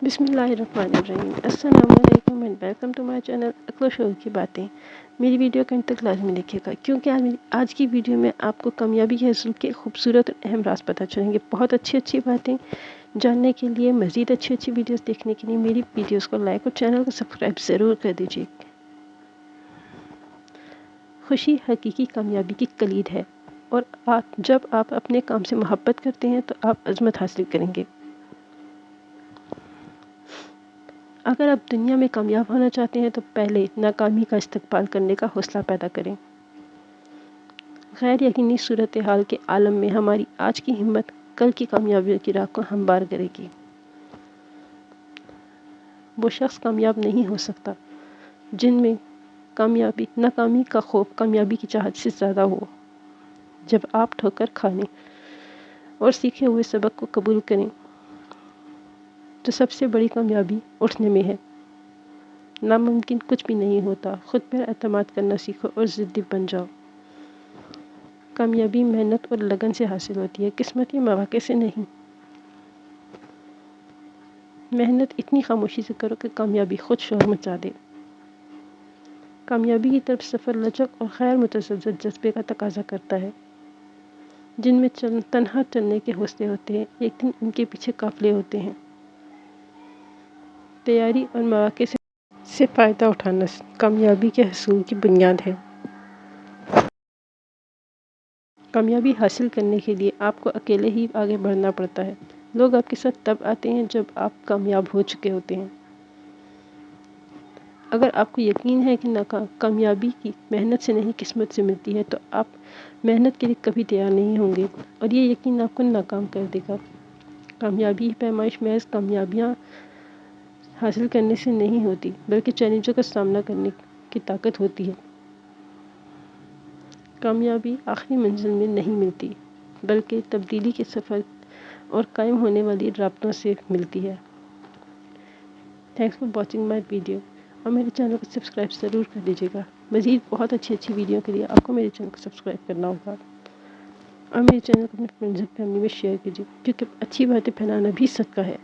बिस्मिल्लाहिर्रहमानिर्रहीम। अस्सलाम वालेकुम and welcome to my channel अक्लो शोर की बातें। मेरी वीडियो के अंत तक लाजमी देखिएगा क्योंकि आज की वीडियो में आपको कामयाबी के हसूल के खूबसूरत और अहम राज पता चलेंगे। बहुत अच्छी बातें जानने के लिए, मज़ीद अच्छी वीडियोस देखने के लिए मेरी वीडियोस को लाइक और चैनल को सब्सक्राइब ज़रूर कर दीजिए। खुशी हकीकी कामयाबी की कलीद है और जब आप अपने काम से मोहब्बत करते हैं तो आप अज़मत हासिल करेंगे। अगर आप दुनिया में कामयाब होना चाहते हैं तो पहले नाकामी का इस्तकबाल करने का हौसला पैदा करें। गैर यकीनी सूरत हाल के आलम में हमारी आज की हिम्मत कल की कामयाबियों की राह को हमवार करेगी। वो शख्स कामयाब नहीं हो सकता जिनमें नाकामी का खौफ कामयाबी की चाहत से ज़्यादा हो। जब आप ठोकर खाने और सीखे हुए सबक को कबूल करें तो सबसे बड़ी कामयाबी उठने में है। नामुमकिन कुछ भी नहीं होता। खुद पर एतमाद करना सीखो और ज़िद्दी बन जाओ। कामयाबी मेहनत और लगन से हासिल होती है, किस्मत या मौके से नहीं। मेहनत इतनी खामोशी से करो कि कामयाबी खुद शोर मचा दे। कामयाबी की तरफ सफ़र लचक और खैर मुतज़्ज़त जज्बे का तकाजा करता है। जिनमें तन्हा चलने के हौसले होते हैं, एक दिन उनके पीछे काफ़िले होते हैं। तैयारी और मौके से फ़ायदा उठाना कामयाबी के हसूल की बुनियाद है। कामयाबी हासिल करने के लिए आपको अकेले ही आगे बढ़ना पड़ता है। लोग आपके साथ तब आते हैं जब आप कामयाब हो चुके होते हैं। अगर आपको यकीन है कि कामयाबी की मेहनत से नहीं किस्मत से मिलती है तो आप मेहनत के लिए कभी तैयार नहीं होंगे और ये यकीन आपको नाकाम कर देगा। कामयाबी पैमाइश महज कामयाबियाँ हासिल करने से नहीं होती बल्कि चैलेंजों का सामना करने की ताकत होती है। कामयाबी आखिरी मंजिल में नहीं मिलती बल्कि तब्दीली के सफ़र और कायम होने वाली राबतों से मिलती है। Thanks for watching my video और मेरे चैनल को सब्सक्राइब ज़रूर कर दीजिएगा। मज़ीद बहुत अच्छी वीडियो के लिए आपको मेरे चैनल को सब्सक्राइब करना होगा और मेरे चैनल को अपने फ्रेंड्स एंड फैमिली में शेयर कीजिए क्योंकि अच्छी बातें फैलाना भी सदका है।